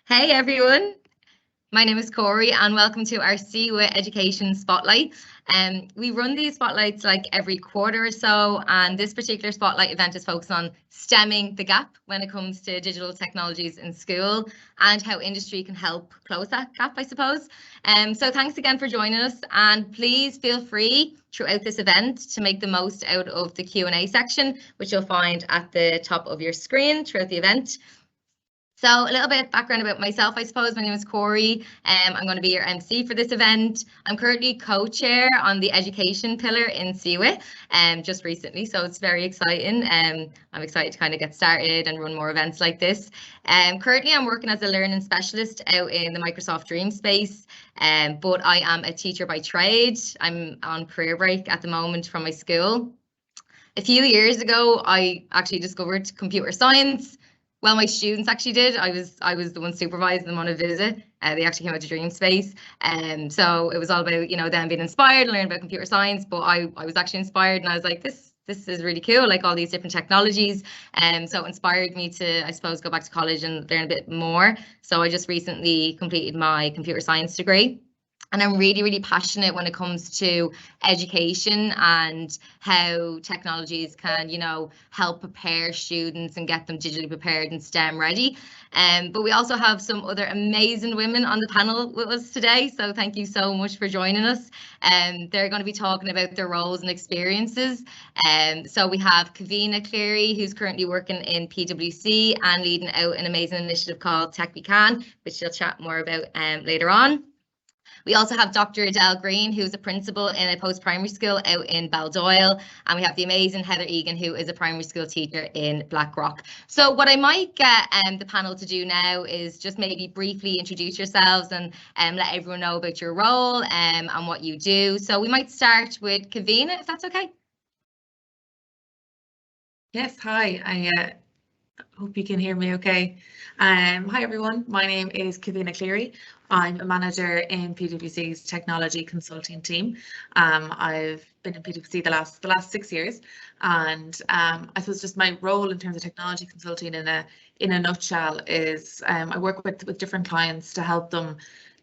Hey everyone, my name is Corey and welcome to our CWIT Education Spotlight. We run these spotlights like every quarter or so, and this particular spotlight event is focused on stemming the gap when it comes to digital technologies in school and how industry can help close that gap, I suppose. So thanks again for joining us, and please feel free throughout this event to make the most out of the Q&A section, which you'll find at the top of your screen throughout the event. So a little bit of background about myself, I suppose. My name is Corey. I'm going to be your MC for this event. I'm currently co-chair on the education pillar in CWIT just recently, so it's very exciting. I'm excited to kind of get started and run more events like this. Currently, I'm working as a learning specialist out in the Microsoft DreamSpace, but I am a teacher by trade. I'm on career break at the moment from my school. A few years ago, I actually discovered computer science. Well, my students actually did. I was the one supervising them on a visit. They actually came out to DreamSpace. So it was all about, you know, them being inspired and learning about computer science. But I was actually inspired, and I was like, this is really cool, like all these different technologies. So it inspired me to, I suppose, go back to college and learn a bit more. So I just recently completed my computer science degree. And I'm really, really passionate when it comes to education and how technologies can, you know, help prepare students and get them digitally prepared and STEM ready. But we also have some other amazing women on the panel with us today. So thank you so much for joining us. They're going to be talking about their roles and experiences. So we have Kevina Cleary, who's currently working in PwC and leading out an amazing initiative called Tech We Can, which she'll chat more about later on. We also have Dr Edel Greene, who's a principal in a post-primary school out in Baldoyle. And we have the amazing Heather Egan, who is a primary school teacher in Blackrock. So what I might get the panel to do now is just maybe briefly introduce yourselves and let everyone know about your role and what you do. So we might start with Kevina, if that's okay. Yes, hi. I hope you can hear me okay. Hi everyone, my name is Kevina Cleary. I'm a manager in PwC's technology consulting team. I've been in PwC the last 6 years, and I suppose just my role in terms of technology consulting in a nutshell is I work with different clients to help them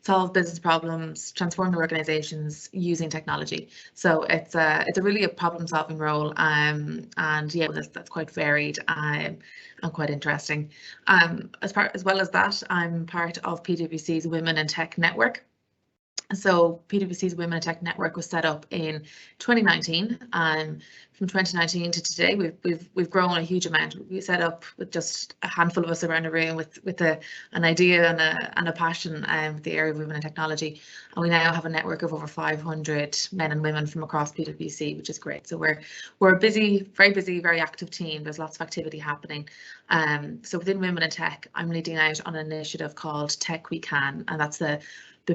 solve business problems, transform their organizations using technology. So it's really a problem-solving role, and yeah, that's quite varied and quite interesting. As well as that, I'm part of PwC's Women in Tech Network. So PwC's Women in Tech Network was set up in 2019, and from 2019 to today, we've grown a huge amount. We set up with just a handful of us around a room with an idea and a passion with the area of women in technology, and we now have a network of over 500 men and women from across PwC, which is great. So we're a busy, very active team. There's lots of activity happening. So within Women in Tech, I'm leading out on an initiative called Tech We Can, and that's the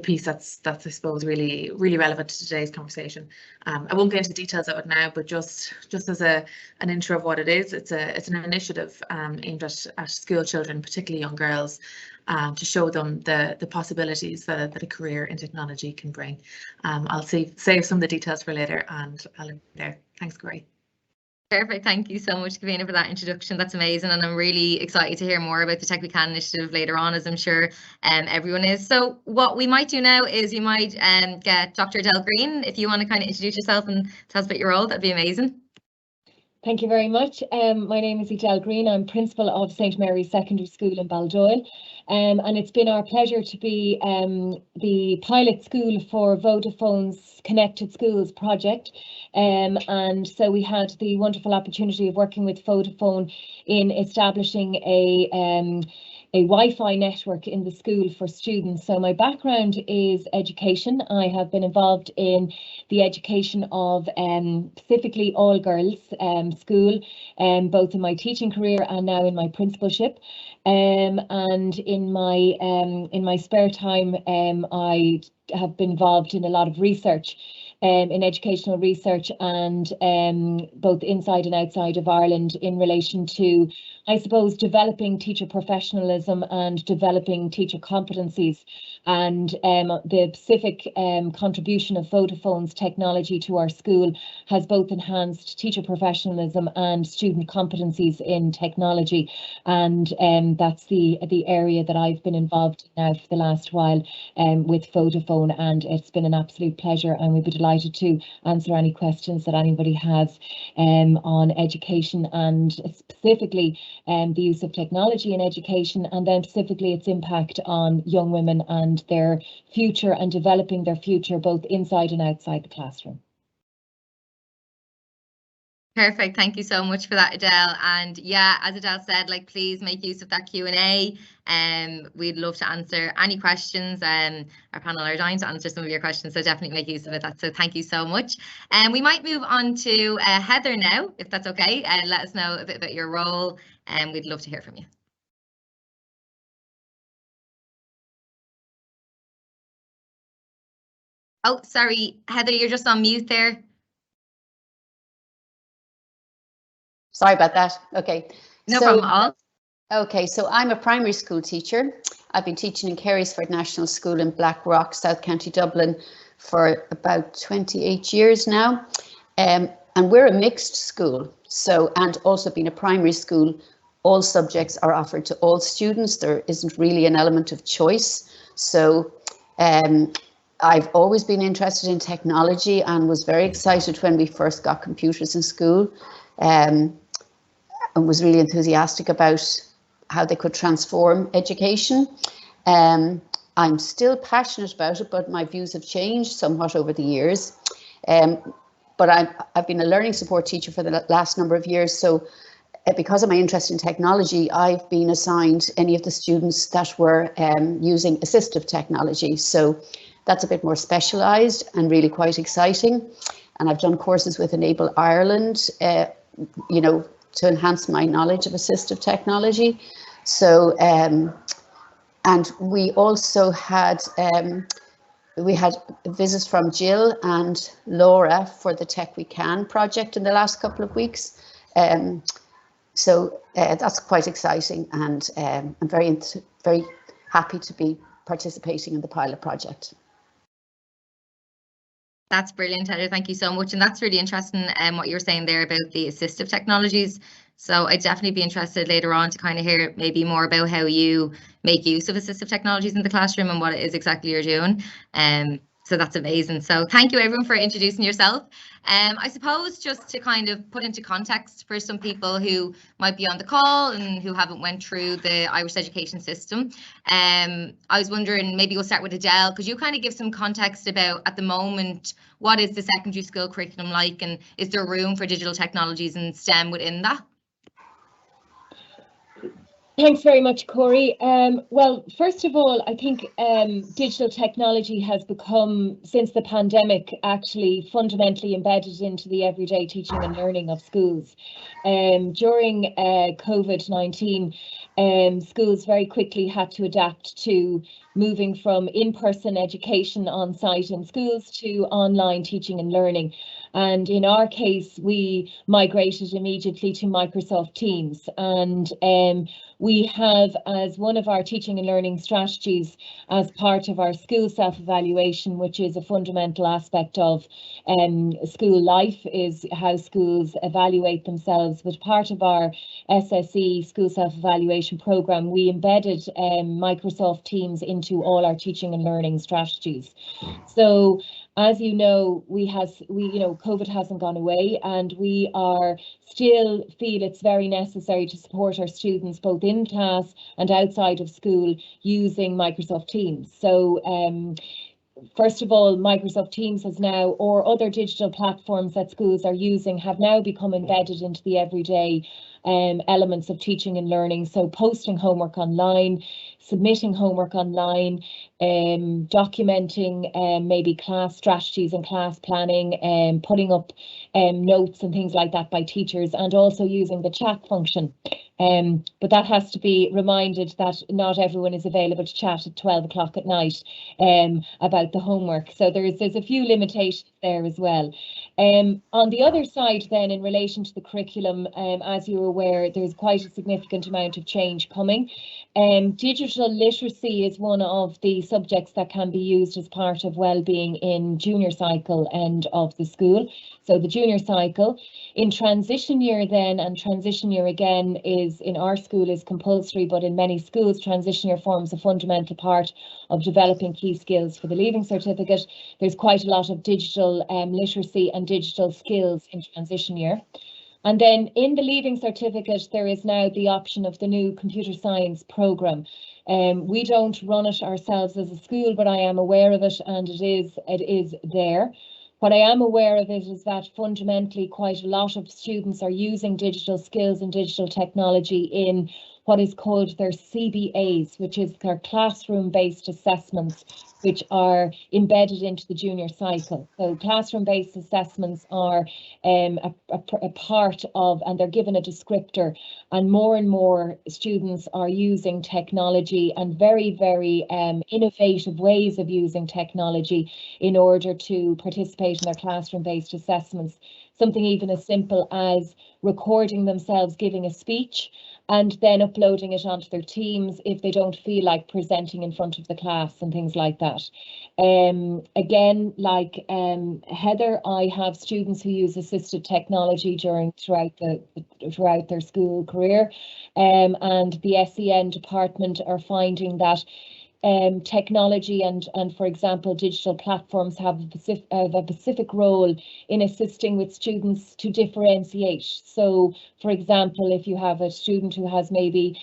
piece that's I suppose really relevant to today's conversation. I won't get into the details of it now, but just as an intro of what it is, it's an initiative aimed at school children, particularly young girls, to show them the possibilities that a career in technology can bring. I'll save some of the details for later, and I'll leave it there. Thanks, Corey. Perfect. Thank you so much, Kevina, for that introduction. That's amazing. And I'm really excited to hear more about the Tech We Can initiative later on, as I'm sure everyone is. So what we might do now is you might get Dr. Edel Greene, if you want to kind of introduce yourself and tell us about your role, that'd be amazing. Thank you very much. My name is Adele Green. I'm principal of St Mary's Secondary School in Baldoyle. And it's been our pleasure to be the pilot school for Vodafone's Connected Schools project. And so we had the wonderful opportunity of working with Vodafone in establishing a Wi-Fi network in the school for students. So my background is education. I have been involved in the education of specifically all girls school, both in my teaching career and now in my principalship. And in my spare time, I have been involved in a lot of research, in educational research, and both inside and outside of Ireland in relation to, I suppose, developing teacher professionalism and developing teacher competencies, and the specific contribution of Vodafone's technology to our school has both enhanced teacher professionalism and student competencies in technology, and that's the area that I've been involved in now for the last while with Vodafone, and it's been an absolute pleasure, and we'd be delighted to answer any questions that anybody has on education, and specifically the use of technology in education, and then specifically its impact on young women and their future and developing their future both inside and outside the classroom. Perfect. Thank you so much for that, Adele. And yeah, as Adele said, like, please make use of that Q&A. We'd love to answer any questions. Our panel are dying to answer some of your questions, so definitely make use of it. So thank you so much. And we might move on to Heather now, if that's okay. Let us know a bit about your role, and we'd love to hear from you. Oh, sorry, Heather, you're just on mute there. Sorry about that. Okay. No problem at all. Okay, so I'm a primary school teacher. I've been teaching in Carysfort National School in Blackrock, South County Dublin, for about 28 years now. And we're a mixed school. So, and also being a primary school, all subjects are offered to all students. There isn't really an element of choice. So I've always been interested in technology and was very excited when we first got computers in school. And was really enthusiastic about how they could transform education. I'm still passionate about it, but my views have changed somewhat over the years. But I've been a learning support teacher for the last number of years, so because of my interest in technology, I've been assigned any of the students that were using assistive technology. So that's a bit more specialised and really quite exciting. And I've done courses with Enable Ireland, you know, to enhance my knowledge of assistive technology. So, and we also had, visits from Jill and Laura for the Tech We Can project in the last couple of weeks. So that's quite exciting, and I'm very happy to be participating in the pilot project. That's brilliant, Heather. Thank you so much. And that's really interesting what you were saying there about the assistive technologies. So I'd definitely be interested later on to kind of hear maybe more about how you make use of assistive technologies in the classroom and what it is exactly you're doing. So that's amazing. So thank you everyone for introducing yourself. I suppose just to kind of put into context for some people who might be on the call and who haven't went through the Irish education system, I was wondering, maybe we'll start with Adele. Could you kind of give some context about, at the moment, what is the secondary school curriculum like, and is there room for digital technologies and STEM within that? Thanks very much, Corey. Well, first of all, I think digital technology has become, since the pandemic, actually fundamentally embedded into the everyday teaching and learning of schools. During COVID-19, schools very quickly had to adapt to moving from in-person education on site in schools to online teaching and learning. And in our case, we migrated immediately to Microsoft Teams, and we have, as one of our teaching and learning strategies, as part of our school self-evaluation, which is a fundamental aspect of school life, is how schools evaluate themselves. But part of our SSE school self-evaluation programme, we embedded Microsoft Teams into all our teaching and learning strategies. So, as you know, COVID hasn't gone away, and we are still feel it's very necessary to support our students both in class and outside of school using Microsoft Teams. So first of all, Microsoft Teams has now, or other digital platforms that schools are using, have now become embedded into the everyday elements of teaching and learning. So posting homework online, submitting homework online, documenting maybe class strategies and class planning, putting up notes and things like that by teachers, and also using the chat function. But that has to be reminded that not everyone is available to chat at 12 o'clock at night about the homework. So there's a few limitations there as well. On the other side then, in relation to the curriculum, as you're aware, there's quite a significant amount of change coming. Digital literacy is one of the subjects that can be used as part of wellbeing in junior cycle end of the school. So the junior cycle. In transition year then, and transition year again is in our school is compulsory, but in many schools transition year forms a fundamental part of developing key skills for the Leaving Certificate. There's quite a lot of digital literacy and digital skills in transition year. And then in the Leaving Certificate, there is now the option of the new computer science programme. We don't run it ourselves as a school, but I am aware of it, and it is there. What I am aware of is that fundamentally quite a lot of students are using digital skills and digital technology in what is called their CBAs, which is their classroom-based assessments, which are embedded into the junior cycle. So classroom-based assessments are a part of, and they're given a descriptor, and more students are using technology and very, very innovative ways of using technology in order to participate in their classroom-based assessments. Something even as simple as recording themselves giving a speech and then uploading it onto their Teams if they don't feel like presenting in front of the class and things like that. Again, like Heather, I have students who use assisted technology throughout their school career, and the SEN department are finding that technology and for example digital platforms have a specific role in assisting with students to differentiate. So for example, if you have a student who has maybe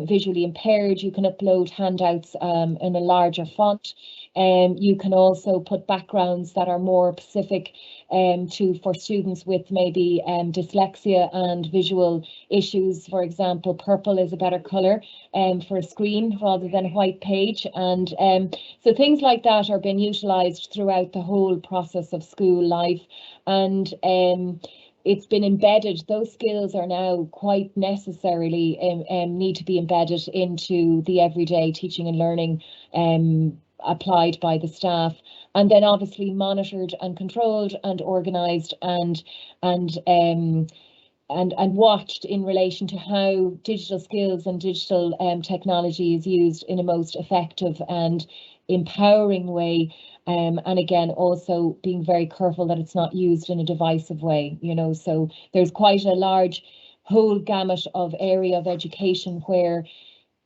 visually impaired, you can upload handouts in a larger font, and you can also put backgrounds that are more specific for students with maybe dyslexia and visual issues. For example, purple is a better colour for a screen rather than a white page, and so things like that are being utilised throughout the whole process of school life, and it's been embedded. Those skills are now quite necessarily need to be embedded into the everyday teaching and learning applied by the staff, and then obviously monitored and controlled and organised and watched in relation to how digital skills and digital technology is used in a most effective and empowering way. And again, also being very careful that it's not used in a divisive way, you know. So there's quite a large whole gamut of area of education where,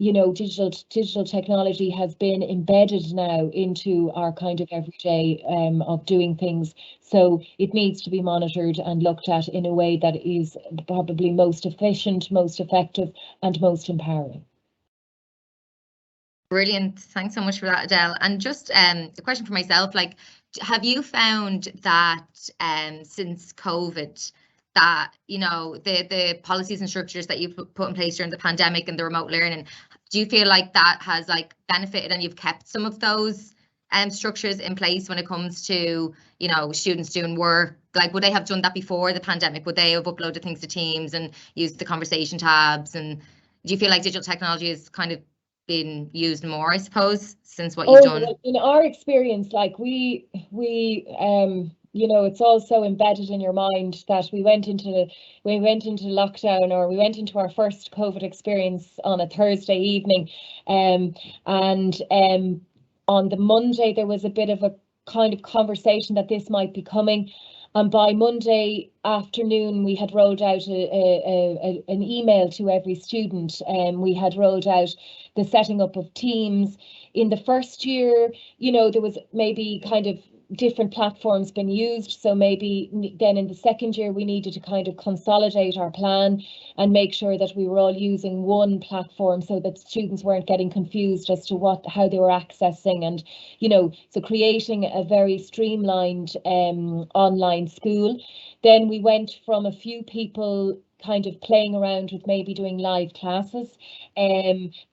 you know, digital technology has been embedded now into our kind of everyday of doing things. So it needs to be monitored and looked at in a way that is probably most efficient, most effective, and most empowering. Brilliant. Thanks so much for that, Adele. And just a question for myself, like, have you found that since COVID, that, you know, the policies and structures that you've put in place during the pandemic and the remote learning, do you feel like that has like benefited and you've kept some of those structures in place when it comes to, you know, students doing work? Like, would they have done that before the pandemic? Would they have uploaded things to Teams and used the conversation tabs? And do you feel like digital technology has kind of been used more, I suppose, since what you've done? Well, in our experience, like we you know, it's also embedded in your mind that we went into lockdown, or we went into our first COVID experience on a Thursday evening, and on the Monday there was a bit of a kind of conversation that this might be coming, and by Monday afternoon we had rolled out an email to every student, and we had rolled out the setting up of Teams. In the first year, you know, there was maybe kind of different platforms been used. So maybe then in the second year we needed to kind of consolidate our plan and make sure that we were all using one platform so that students weren't getting confused as to how they were accessing, and so creating a very streamlined online school. Then we went from a few people kind of playing around with maybe doing live classes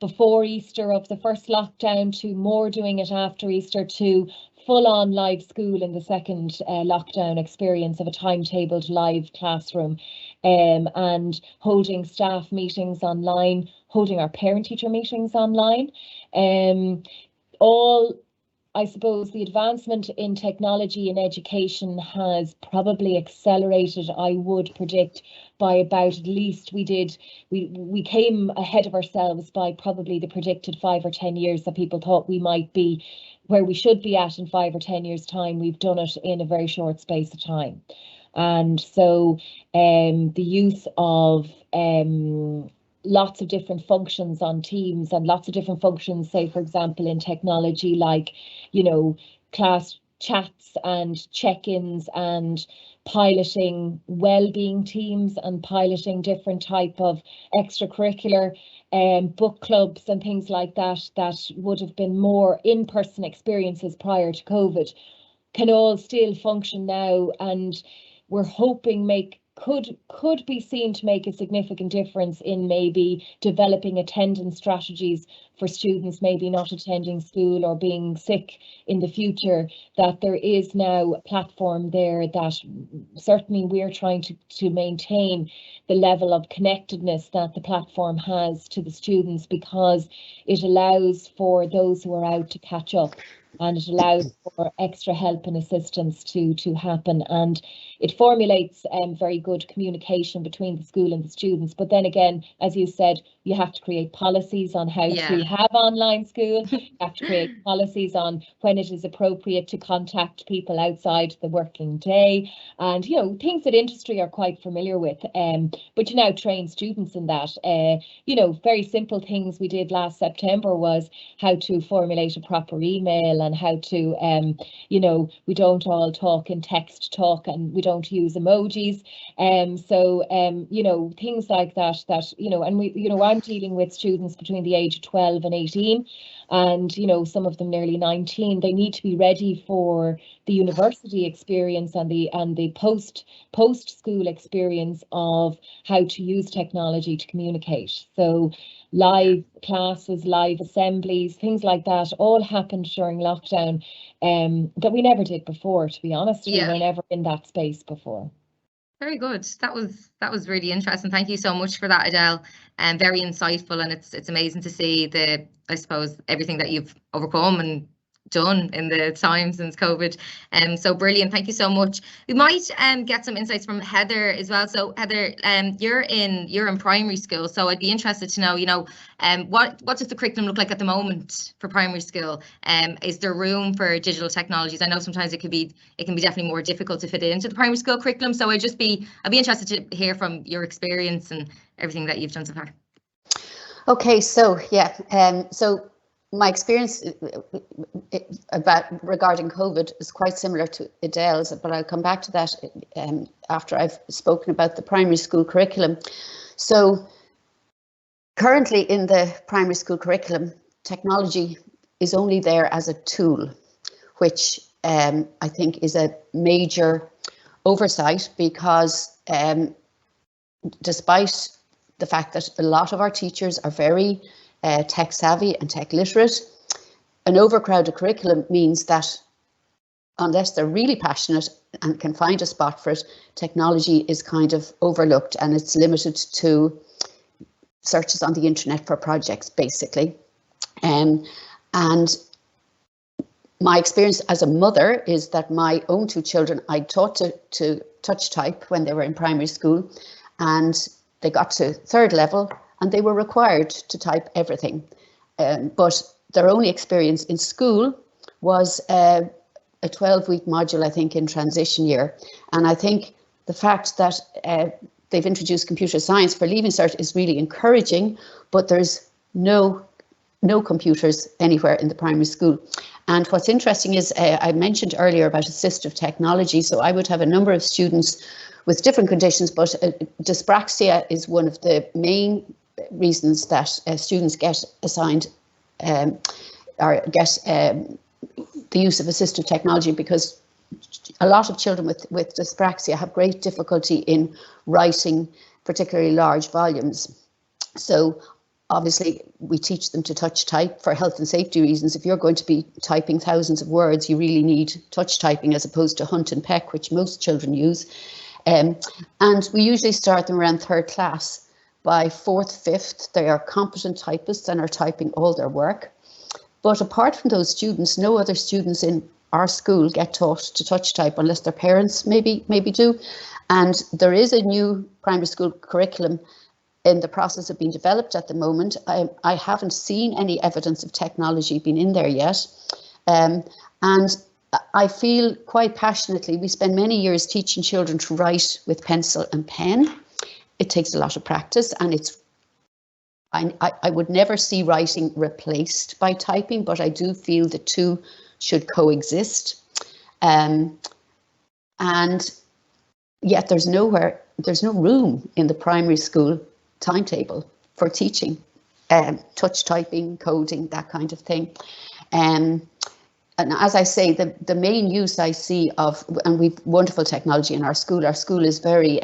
before Easter of the first lockdown, to more doing it after Easter, to full-on live school in the second lockdown experience of a timetabled live classroom, and holding staff meetings online, holding our parent-teacher meetings online. I suppose the advancement in technology in education has probably accelerated, I would predict, by about at least we came ahead of ourselves by probably the predicted 5 or 10 years that people thought we might be where we should be at in 5 or 10 years' time. We've done it in a very short space of time. And so the use of lots of different functions on Teams, and lots of different functions, say, for example, in technology, like, class chats and check-ins and piloting well-being teams and piloting different type of extracurricular book clubs and things like that would have been more in-person experiences prior to COVID, can all still function now, and we're hoping could be seen to make a significant difference in maybe developing attendance strategies for students maybe not attending school or being sick in the future, that there is now a platform there that certainly we're trying to maintain the level of connectedness that the platform has to the students, because it allows for those who are out to catch up, and it allows for extra help and assistance to happen, and it formulates very good communication between the school and the students. But then again, as you said, you have to create policies on how to have online school. You have to create policies on when it is appropriate to contact people outside the working day, and things that industry are quite familiar with. But you now train students in that. Very simple things we did last September was how to formulate a proper email, and how to we don't all talk in text talk, and we don't use emojis. Things like that, and I'm dealing with students between the age of 12 and 18, and some of them nearly 19. They need to be ready for the university experience and the post school experience of how to use technology to communicate. So live classes, live assemblies, things like that all happened during lockdown, that we never did before, to be honest. We were never in that space before. Very good. That was really interesting. Thank you so much for that, Adele. And very insightful, and it's amazing to see I suppose everything that you've overcome and done in the time since COVID. So brilliant. Thank you so much. We might get some insights from Heather as well. So Heather, you're in primary school, so I'd be interested to know, what does the curriculum look like at the moment for primary school? Is there room for digital technologies? I know sometimes it can be definitely more difficult to fit it into the primary school curriculum. So I'd be interested to hear from your experience and everything that you've done so far. Okay, so so my experience regarding COVID is quite similar to Adele's, but I'll come back to that after I've spoken about the primary school curriculum. So currently in the primary school curriculum, technology is only there as a tool, which I think is a major oversight, because despite the fact that a lot of our teachers are very tech savvy and tech literate, an overcrowded curriculum means that unless they're really passionate and can find a spot for it, technology is kind of overlooked, and it's limited to searches on the internet for projects, basically. And my experience as a mother is that my own two children, I taught to touch type when they were in primary school, and they got to third level and they were required to type everything. But their only experience in school was a 12-week module, I think, in transition year. And I think the fact that they've introduced computer science for Leaving Cert is really encouraging, but there's no computers anywhere in the primary school. And what's interesting is I mentioned earlier about assistive technology. So I would have a number of students with different conditions, but dyspraxia is one of the main reasons that students get assigned or get the use of assistive technology, because a lot of children with dyspraxia have great difficulty in writing particularly large volumes. So obviously we teach them to touch type for health and safety reasons. If you're going to be typing thousands of words, you really need touch typing as opposed to hunt and peck, which most children use. And we usually start them around 3rd class. By 4th, 5th, they are competent typists and are typing all their work. But apart from those students, no other students in our school get taught to touch type unless their parents maybe do. And there is a new primary school curriculum in the process of being developed at the moment. I haven't seen any evidence of technology being in there yet. And I feel quite passionately, we spend many years teaching children to write with pencil and pen. It takes a lot of practice, and I would never see writing replaced by typing, but I do feel the two should coexist. And yet there's no room in the primary school timetable for teaching touch typing, coding, that kind of thing. And as I say, the main use I see of, and we've wonderful technology in our school. Our school is very,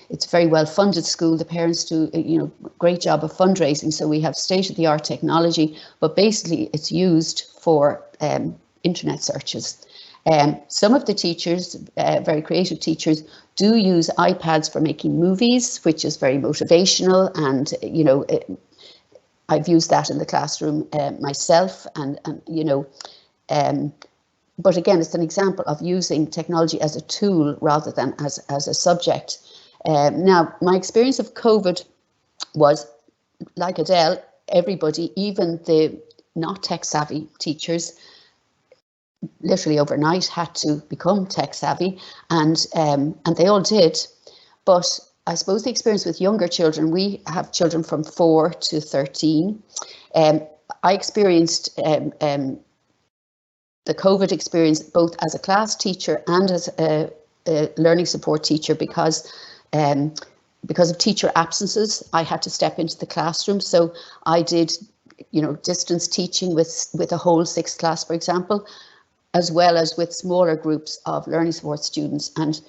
it's a very well funded school. The parents do, great job of fundraising. So we have state-of-the-art technology, but basically it's used for internet searches. Some of the teachers, very creative teachers, do use iPads for making movies, which is very motivational. And, I've used that in the classroom myself, but again, it's an example of using technology as a tool rather than as a subject. Now, my experience of COVID was, like Adele, everybody, even the not tech savvy teachers, literally overnight had to become tech savvy, and they all did. But I suppose the experience with younger children, we have children from 4 to 13. I experienced the COVID experience both as a class teacher and as a learning support teacher because of teacher absences. I had to step into the classroom, so I did, distance teaching with a whole 6th class, for example, as well as with smaller groups of learning support students. And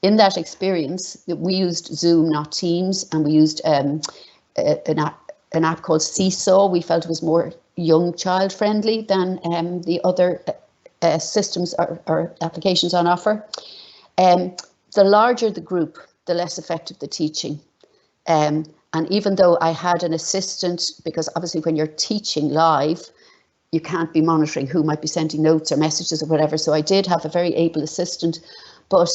in that experience, we used Zoom, not Teams, and we used an app called Seesaw. We felt it was more young child friendly than the other systems or applications on offer. The larger the group, the less effective the teaching. And even though I had an assistant, because obviously when you're teaching live, you can't be monitoring who might be sending notes or messages or whatever. So I did have a very able assistant, but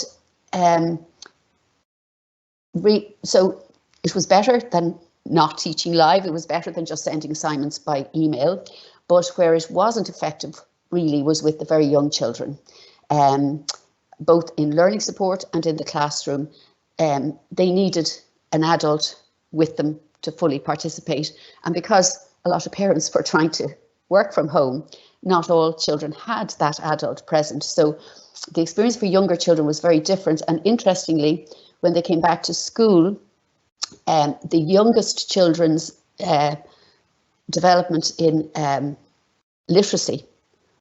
so it was better than not teaching live. It was better than just sending assignments by email. But where it wasn't effective really was with the very young children, both in learning support and in the classroom. They needed an adult with them to fully participate. And because a lot of parents were trying to work from home, not all children had that adult present. So the experience for younger children was very different. And interestingly, when they came back to school, the youngest children's development in literacy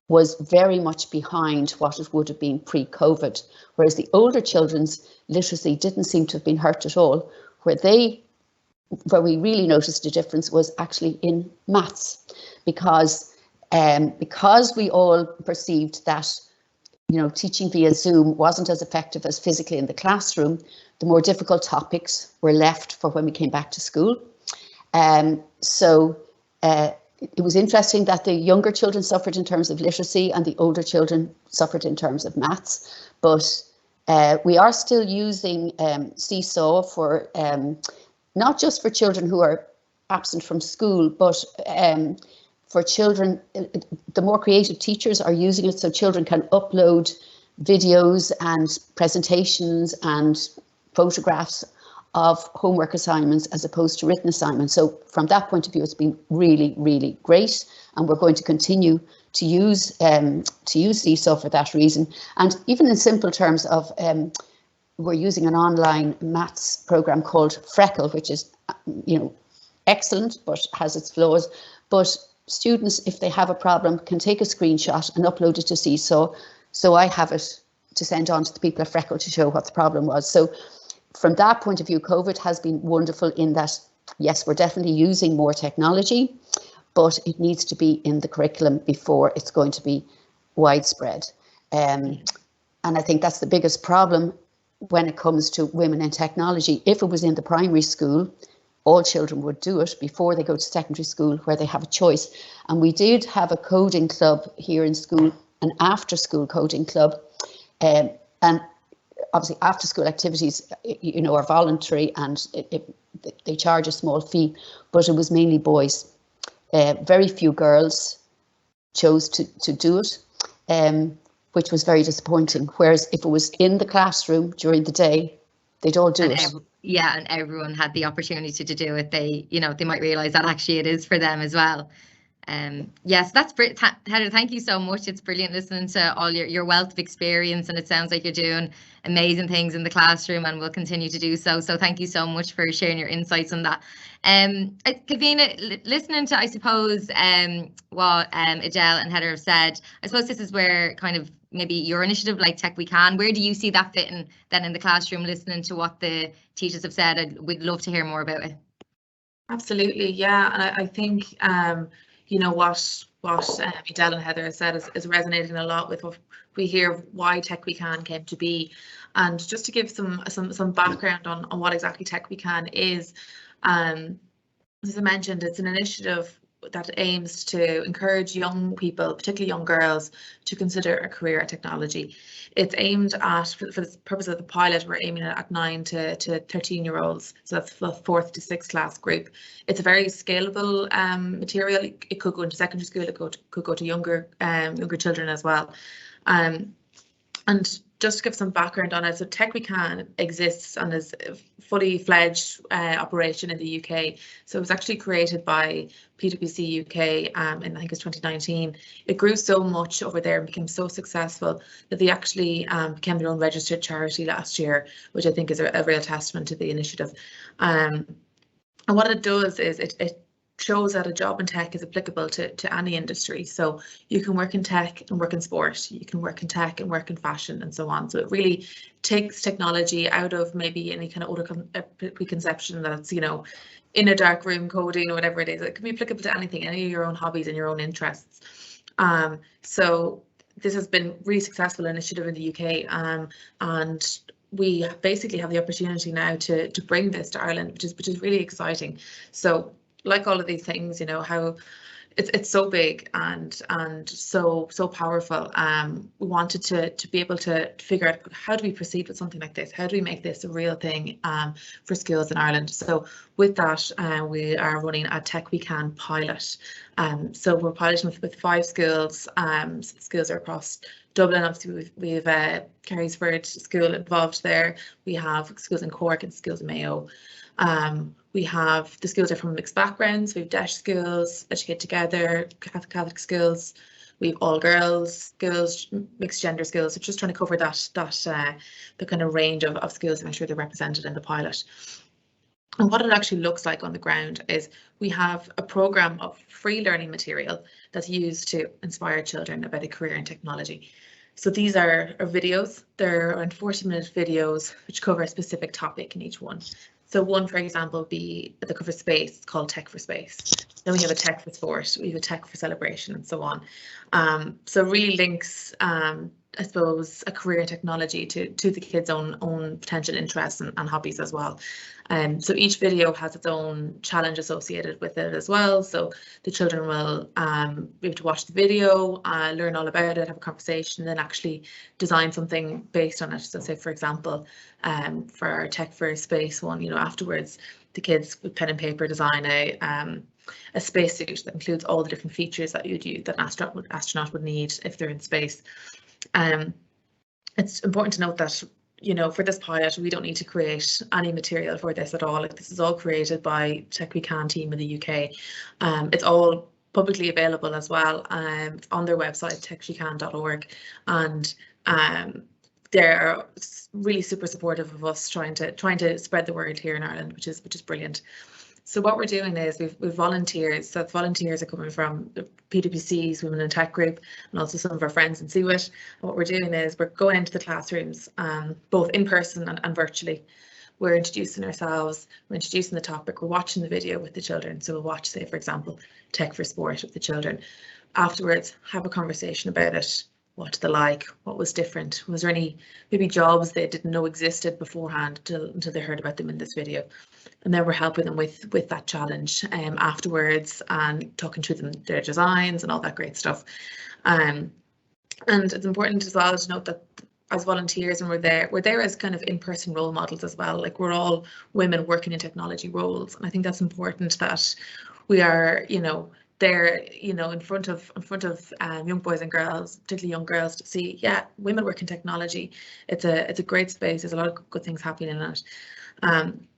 was very much behind what it would have been pre-COVID, whereas the older children's literacy didn't seem to have been hurt at all. Where we really noticed a difference was actually in maths, because we all perceived that teaching via Zoom wasn't as effective as physically in the classroom. The more difficult topics were left for when we came back to school. So it was interesting that the younger children suffered in terms of literacy and the older children suffered in terms of maths. But we are still using Seesaw for not just for children who are absent from school, but for children, the more creative teachers are using it, so children can upload videos and presentations and photographs of homework assignments as opposed to written assignments. So from that point of view, it's been really, really great. And we're going to continue to use Seesaw for that reason. And even in simple terms of, we're using an online maths program called Freckle, which is, excellent, but has its flaws. But students, if they have a problem, can take a screenshot and upload it to Seesaw. So I have it to send on to the people at Freckle to show what the problem was. So from that point of view, COVID has been wonderful in that, yes, we're definitely using more technology, but it needs to be in the curriculum before it's going to be widespread. And I think that's the biggest problem when it comes to women in technology. If it was in the primary school, all children would do it before they go to secondary school, where they have a choice. And we did have a coding club here in school, an after-school coding club. And obviously after-school activities, are voluntary, and they charge a small fee, but it was mainly boys. Very few girls chose to do it, which was very disappointing. Whereas if it was in the classroom during the day, they'd all do it. Yeah, and everyone had the opportunity to do it. They might realise that actually it is for them as well. Yes, that's brilliant. Heather, thank you so much. It's brilliant listening to all your wealth of experience, and it sounds like you're doing amazing things in the classroom and will continue to do so. So thank you so much for sharing your insights on that. Kevina, listening to, I suppose, what Adele and Heather have said, I suppose this is where kind of maybe your initiative like Tech We Can, where do you see that fitting then in the classroom, listening to what the teachers have said? We'd love to hear more about it. Absolutely, yeah, and I think what Adele and Heather said is resonating a lot with what we hear why Tech We Can came to be. And just to give some background on what exactly Tech We Can is, as I mentioned, it's an initiative that aims to encourage young people, particularly young girls, to consider a career in technology. It's aimed at, for the purpose of the pilot, we're aiming at 9 to 13-year-olds, so that's the 4th to 6th class group. It's a very scalable material. It could go into secondary school, it could go to younger children as well. And just to give some background on it, so Tech We Can exists and is a fully fledged operation in the UK. So it was actually created by PwC UK in, I think it's 2019. It grew so much over there and became so successful that they actually became their own registered charity last year, which I think is a real testament to the initiative. And what it does is it shows that a job in tech is applicable to any industry. So you can work in tech and work in sport, you can work in tech and work in fashion, and so on. So it really takes technology out of maybe any kind of older preconception that it's, in a dark room coding or whatever it is. It can be applicable to anything, any of your own hobbies and your own interests. So this has been really successful initiative in the UK, and we basically have the opportunity now to bring this to Ireland, which is really exciting. So like all of these things, how it's so big and so powerful. We wanted to be able to figure out, how do we proceed with something like this? How do we make this a real thing for schools in Ireland? So with that, we are running a Tech We Can pilot. So we're piloting with 5 schools. Schools are across Dublin. Obviously, we have Carysfort School involved there. We have schools in Cork and schools in Mayo. We have the schools are from mixed backgrounds. We have DEIS schools, Educate Together, Catholic schools. We have all girls schools, mixed gender schools. So just trying to cover the kind of range of schools and make sure they're represented in the pilot. And what it actually looks like on the ground is we have a program of free learning material that's used to inspire children about a career in technology. So these are videos. They're around 40-minute videos which cover a specific topic in each one. So one, for example, would be the cover space. It's called Tech for Space. Then we have a Tech for Sport. We have a Tech for Celebration, and so on. So really links, I suppose, a career in technology to the kids' own potential interests and hobbies as well. So each video has its own challenge associated with it as well. So the children will be able to watch the video, learn all about it, have a conversation, then actually design something based on it. So say, for example, for our Tech for Space one, afterwards, the kids with pen and paper design a spacesuit that includes all the different features that an astronaut would need if they're in space. It's important to note that, for this pilot, we don't need to create any material for this at all. This is all created by Tech We Can team in the UK. It's all publicly available as well on their website, techshecan.org, and they're really super supportive of us trying to spread the word here in Ireland, which is brilliant. So what we're doing is we've volunteers. So volunteers are coming from the PwC's Women in Tech group and also some of our friends in CWIT. And what we're doing is we're going into the classrooms, both in person and virtually. We're introducing ourselves, we're introducing the topic, we're watching the video with the children. So we'll watch, say, for example, Tech for Sport with the children. Afterwards, have a conversation about it. What they like, what was different, was there any maybe jobs they didn't know existed beforehand until they heard about them in this video. And then we're helping them with that challenge afterwards and talking through them their designs and all that great stuff. And it's important as well to note that as volunteers, and we're there as kind of in-person role models as well. Like, we're all women working in technology roles, and I think that's important that we are, you know, there, you know, in front of young boys and girls, particularly young girls, to see, yeah, women work in technology. It's a great space. There's a lot of good things happening in it.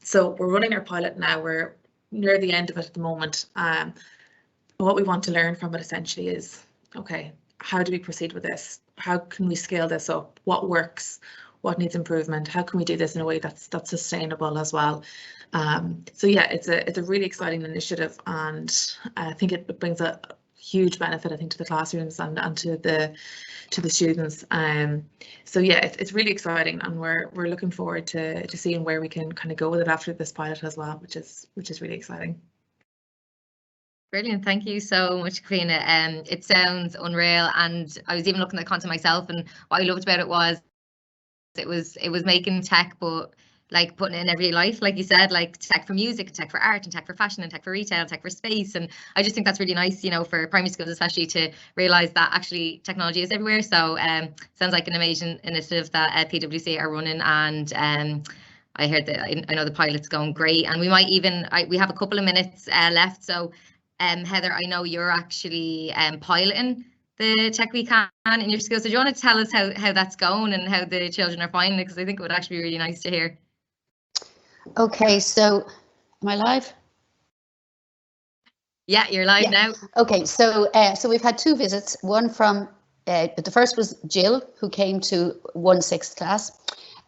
So we're running our pilot now. We're near the end of it at the moment. What we want to learn from it essentially is, okay, how do we proceed with this? How can we scale this up? What works? What needs improvement? How can we do this in a way that's sustainable as well? So yeah, it's a really exciting initiative, and I think it brings a huge benefit, I think, to the classrooms and to the students. So yeah, it's really exciting, and we're looking forward to seeing where we can kind of go with it after this pilot as well, which is really exciting. Brilliant, thank you so much, Kevina. It sounds unreal, and I was even looking at the content myself, and what I loved about it was it was making tech, but like putting it in everyday life, like you said, like tech for music, tech for art, and tech for fashion, and tech for retail, and tech for space. And I just think that's really nice, you know, for primary schools especially, to realise that actually technology is everywhere. So sounds like an amazing initiative that PwC are running, and I heard that I know the pilot's going great, and we might even we have a couple of minutes left. So Heather, I know you're actually piloting the Tech We Can in your school. So do you want to tell us how that's going and how the children are finding it? Because I think it would actually be really nice to hear. Okay, so am I live? Yeah, you're live now. Okay, so we've had two visits. One from the first was Jill, who came to 1/6 class,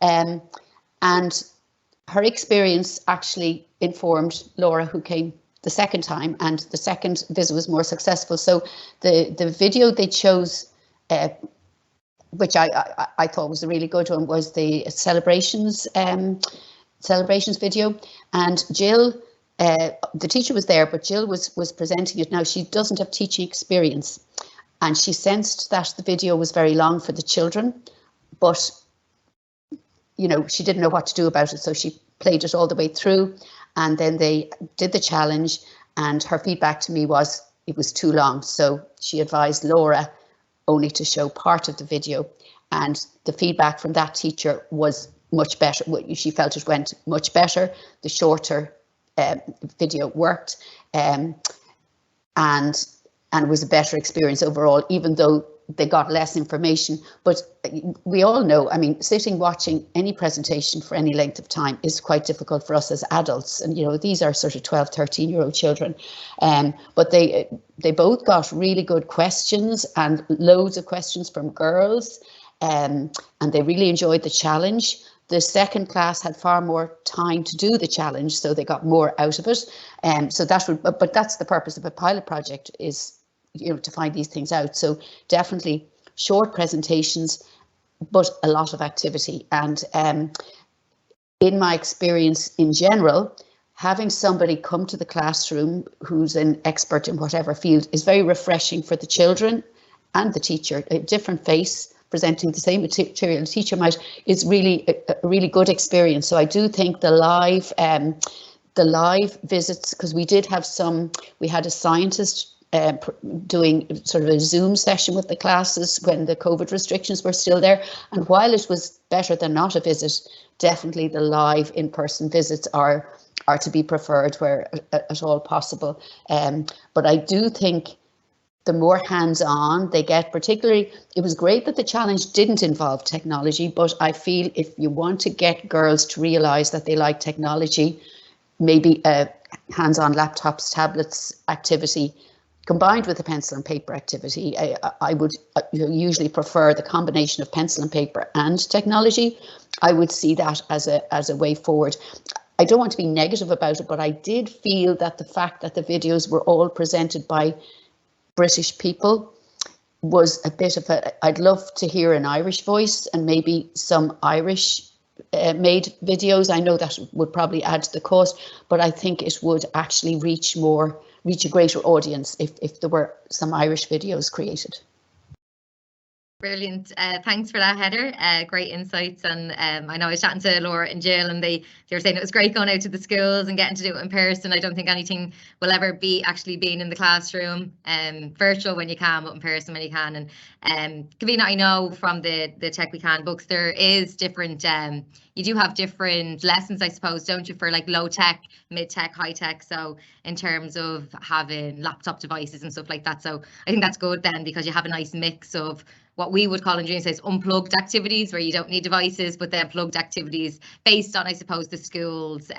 and her experience actually informed Laura, who came the second time, and the second visit was more successful. So the video they chose, which I thought was a really good one, was the celebrations video. And Jill, the teacher was there, but Jill was presenting it. Now, she doesn't have teaching experience, and she sensed that the video was very long for the children, but you know, she didn't know what to do about it, so she played it all the way through. And then they did the challenge, and her feedback to me was it was too long. So she advised Laura only to show part of the video, and the feedback from that teacher was much better. She felt it went much better. The shorter video worked, and was a better experience overall, even though they got less information. But we all know, I mean, sitting watching any presentation for any length of time is quite difficult for us as adults. And, you know, these are sort of 12, 13-year-old children. But they both got really good questions, and loads of questions from girls. And they really enjoyed the challenge. The second class had far more time to do the challenge, so they got more out of it. So that would, but that's the purpose of a pilot project, is, you know, to find these things out. So definitely short presentations, but a lot of activity. And in my experience in general, having somebody come to the classroom who's an expert in whatever field is very refreshing for the children and the teacher. A different face presenting the same material the teacher might is really a really good experience. So I do think the live visits, because we did have we had a scientist doing sort of a Zoom session with the classes when the COVID restrictions were still there. And while it was better than not a visit, definitely the live in-person visits are to be preferred where at all possible. But I do think the more hands-on they get, particularly, it was great that the challenge didn't involve technology, but I feel if you want to get girls to realise that they like technology, maybe a hands-on laptops, tablets activity combined with the pencil and paper activity, I would usually prefer the combination of pencil and paper and technology. I would see that as a way forward. I don't want to be negative about it, but I did feel that the fact that the videos were all presented by British people was a bit of I'd love to hear an Irish voice and maybe some Irish made videos. I know that would probably add to the cost, but I think it would actually reach a greater audience if there were some Irish videos created. Brilliant. Thanks for that, Heather. Great insights. And I know I was chatting to Laura and Jill, and they were saying it was great going out to the schools and getting to do it in person. I don't think anything will ever be actually being in the classroom, virtual when you can, but in person when you can. And Kevina, I know from the Tech We Can books, there is different, you do have different lessons, I suppose, don't you, for like low tech, mid tech, high tech. So in terms of having laptop devices and stuff like that. So I think that's good then, because you have a nice mix of what we would call in DreamSpace unplugged activities, where you don't need devices, but then plugged activities based on, I suppose, the schools,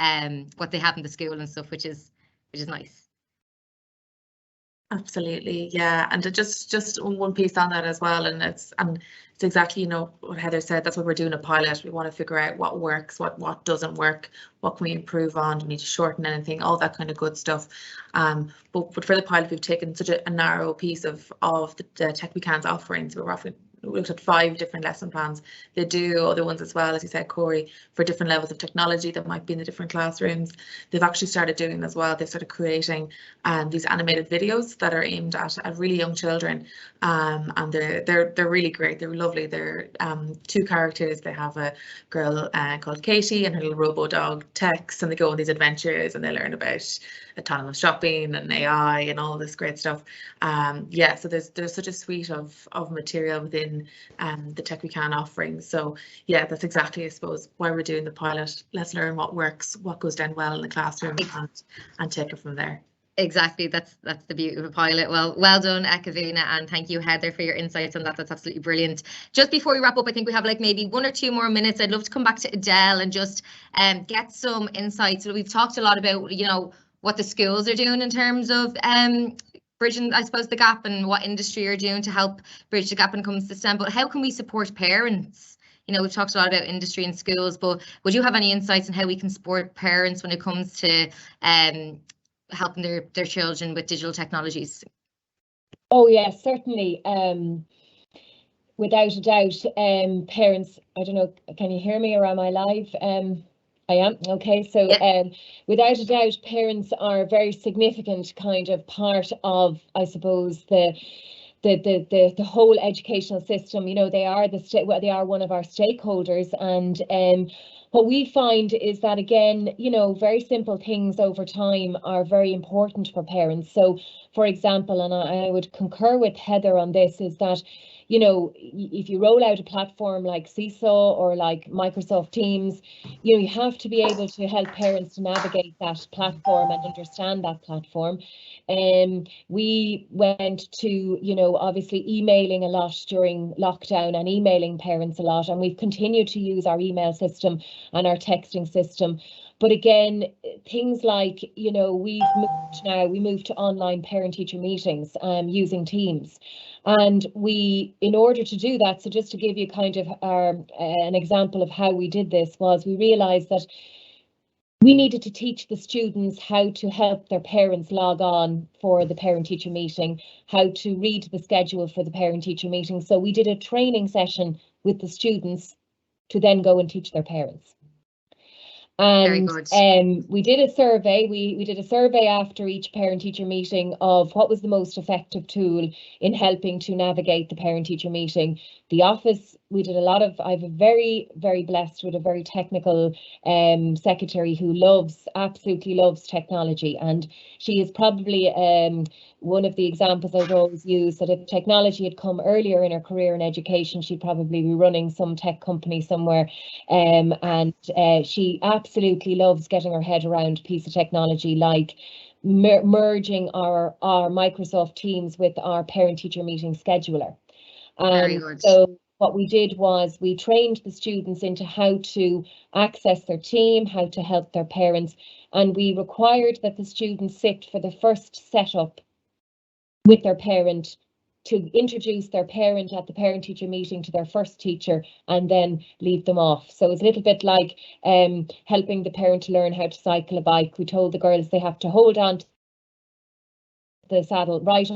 what they have in the school and stuff, which is nice. Absolutely, yeah, and just one piece on that as well, and it's exactly, you know, what Heather said. That's why we're doing a pilot. We want to figure out what works, what doesn't work, what can we improve on, do we need to shorten anything, all that kind of good stuff. But for the pilot, we've taken such a narrow piece of the Tech We Can's offerings. We looked at 5 different lesson plans. They do other ones as well, as you said, Corey, for different levels of technology that might be in the different classrooms. They've actually started doing as well. They've started creating these animated videos that are aimed at really young children, and they're really great. They're lovely. They're 2 characters. They have a girl called Katie and her little robo dog Tex, and they go on these adventures and they learn about autonomous shopping and AI and all this great stuff. Yeah, so there's such a suite of material within the Tech We Can offering. So yeah, that's exactly, I suppose, why we're doing the pilot. Let's learn what works, what goes down well in the classroom, and take it from there. Exactly, that's the beauty of a pilot. Well done, Kevina, and thank you, Heather, for your insights on that. That's absolutely brilliant. Just before we wrap up, I think we have like maybe 1 or 2 more minutes. I'd love to come back to Adele and just get some insights. So we've talked a lot about, you know, what the schools are doing in terms of bridging, I suppose, the gap, and what industry are doing to help bridge the gap when it comes to STEM. But how can we support parents? You know, we've talked a lot about industry and schools, but would you have any insights on how we can support parents when it comes to helping their children with digital technologies? Oh yes, certainly. Without a doubt, parents, I don't know, can you hear me, or am I live? I am. Okay, so yeah. Without a doubt, parents are a very significant kind of part of, I suppose, the whole educational system. You know, they are they are one of our stakeholders, and what we find is that, again, you know, very simple things over time are very important for parents. So, for example, and I would concur with Heather on this, is that, you know, if you roll out a platform like Seesaw or like Microsoft Teams, you know, you have to be able to help parents to navigate that platform and understand that platform. We went to, you know, obviously emailing a lot during lockdown and emailing parents a lot, and we've continued to use our email system and our texting system. But again, things like, you know, we moved to online parent-teacher meetings using Teams. And we, in order to do that, so just to give you kind of an example of how we did this, was we realized that we needed to teach the students how to help their parents log on for the parent-teacher meeting, how to read the schedule for the parent-teacher meeting. So we did a training session with the students to then go and teach their parents. And we did a survey. We did a survey after each parent-teacher meeting of what was the most effective tool in helping to navigate the parent-teacher meeting. The office, we did a lot of, I'm very, very blessed with a very technical secretary who absolutely loves technology. And she is probably one of the examples I've always used, that if technology had come earlier in her career in education, she'd probably be running some tech company somewhere. And she absolutely loves getting her head around a piece of technology like merging our Microsoft Teams with our parent-teacher meeting scheduler. Very good. So what we did was we trained the students into how to access their team, how to help their parents, and we required that the students sit for the first setup with their parent, to introduce their parent at the parent-teacher meeting to their first teacher and then leave them off. So it's a little bit like helping the parent to learn how to cycle a bike. We told the girls they have to hold on to the saddle right,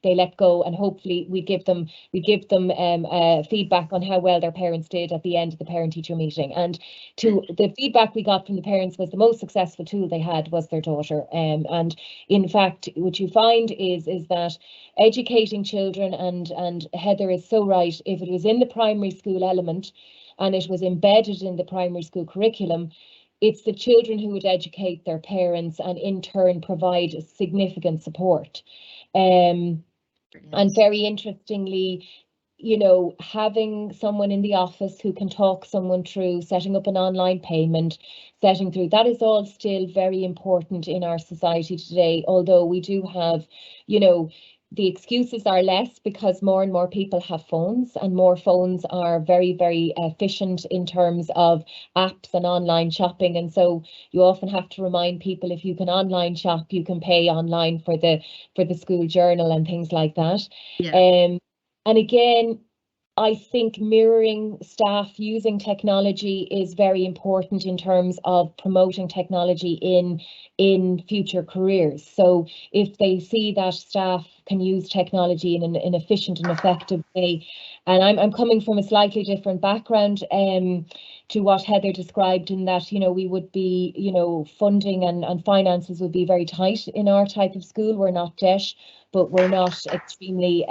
they let go, and hopefully we give them feedback on how well their parents did at the end of the parent-teacher meeting. And the feedback we got from the parents was the most successful tool they had was their daughter. And in fact, what you find is that educating children, and Heather is so right, if it was in the primary school element and it was embedded in the primary school curriculum, it's the children who would educate their parents and in turn provide significant support. And very interestingly, you know, having someone in the office who can talk someone through setting up an online payment, that is all still very important in our society today, although we do have, you know, the excuses are less because more and more people have phones, and more phones are very, very efficient in terms of apps and online shopping. And so you often have to remind people, if you can online shop, you can pay online for the school journal and things like that. Yeah. And again, I think mirroring staff using technology is very important in terms of promoting technology in future careers. So if they see that staff can use technology in an efficient and effective way, and I'm coming from a slightly different background to what Heather described, in that, you know, we would be, you know, funding and finances would be very tight in our type of school. We're not debt, but we're not extremely,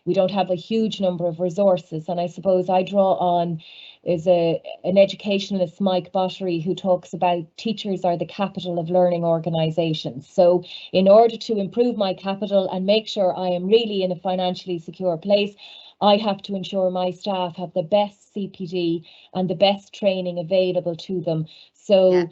we don't have a huge number of resources. And I suppose I draw on is an educationalist, Mike Bottery, who talks about teachers are the capital of learning organisations. So in order to improve my capital and make sure I am really in a financially secure place, I have to ensure my staff have the best CPD and the best training available to them. So yeah.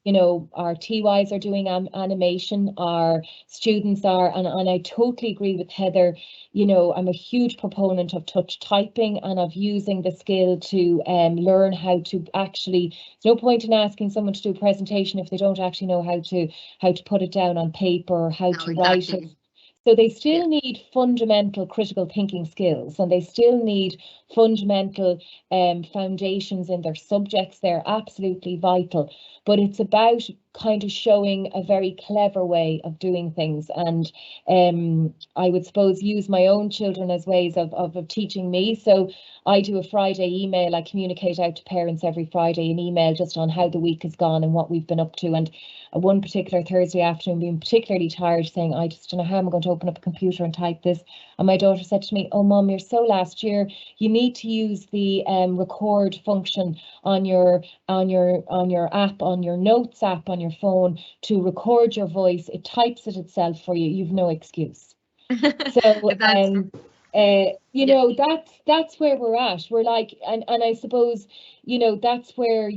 You know, our TYs are doing animation, our students are, and I totally agree with Heather. You know, I'm a huge proponent of touch typing and of using the skill to learn how to actually, there's no point in asking someone to do a presentation if they don't actually know how to put it down on paper or how to write it. So they still need fundamental critical thinking skills, and they still need fundamental foundations in their subjects. They're absolutely vital, but it's about kind of showing a very clever way of doing things. And I would suppose use my own children as ways of teaching me. So I do a Friday email. I communicate out to parents every Friday an email just on how the week has gone and what we've been up to. And one particular Thursday afternoon, being particularly tired, saying, I just don't know how I'm going to open up a computer and type this. And my daughter said to me, oh, Mum, you're so last year. You need to use the record function on your app, on your notes app, on your phone to record your voice. It types it itself for you. You've no excuse. So you know, that's where we're at. We're like, and I suppose, you know, that's where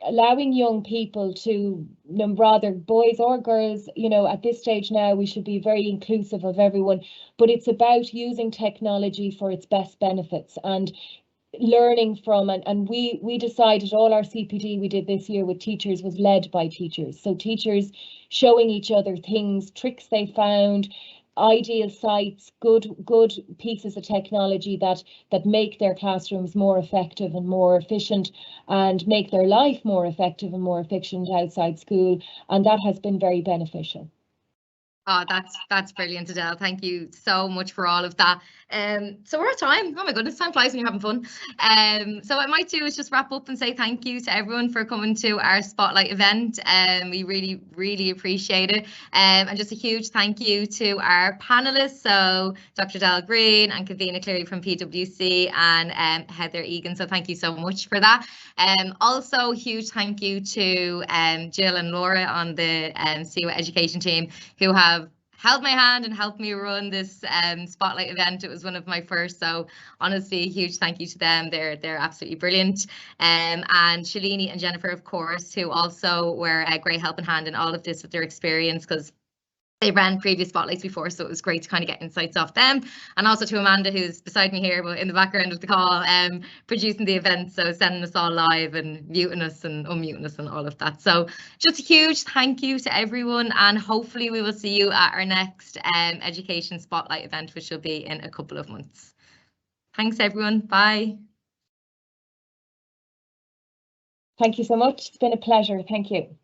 allowing young people to, rather boys or girls, you know, at this stage now, we should be very inclusive of everyone, but it's about using technology for its best benefits and learning from, and we decided all our CPD we did this year with teachers was led by teachers. So teachers showing each other things, tricks they found, ideal sites, good pieces of technology that make their classrooms more effective and more efficient, and make their life more effective and more efficient outside school, and that has been very beneficial. Oh, that's brilliant, Adele. Thank you so much for all of that. So we're at time. Oh my goodness, time flies when you're having fun. So what I might do is just wrap up and say thank you to everyone for coming to our Spotlight event. We really, really appreciate it. And just a huge thank you to our panelists, so Dr Edel Greene and Kevina Cleary from PwC and Heather Egan. So thank you so much for that. Also, huge thank you to Jill and Laura on the CWIT Education team, who have held my hand and helped me run this Spotlight event. It was one of my first, so honestly, a huge thank you to them. They're absolutely brilliant. And Shalini and Jennifer, of course, who also were a great helping hand in all of this with their experience, because they ran previous spotlights before, so it was great to kind of get insights off them. And also to Amanda, who's beside me here, but in the background of the call, producing the event, so sending us all live and muting us and unmuting us and all of that. So just a huge thank you to everyone, and hopefully we will see you at our next Education Spotlight event, which will be in a couple of months. Thanks everyone, bye. Thank you so much, it's been a pleasure, thank you.